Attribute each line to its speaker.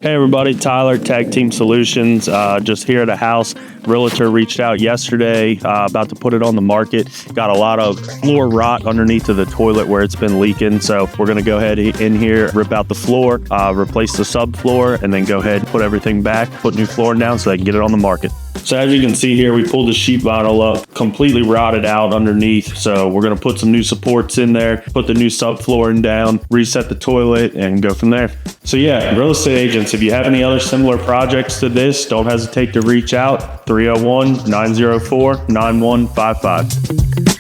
Speaker 1: Hey everybody, Tyler, Tag Team Solutions, just here at a house. Realtor reached out yesterday, about to put it on the market. Got a lot of floor rot underneath of the toilet where it's been leaking. So we're gonna go ahead in here, rip out the floor, replace the subfloor, and then go ahead and put everything back, put new flooring down so they can get it on the market. So as you can see here, we pulled the sheet vinyl up, completely rotted out underneath. So we're gonna put some new supports in there, put the new subflooring down, reset the toilet, and go from there. So yeah, real estate agents, if you have any other similar projects to this, don't hesitate to reach out, 301-904-9155.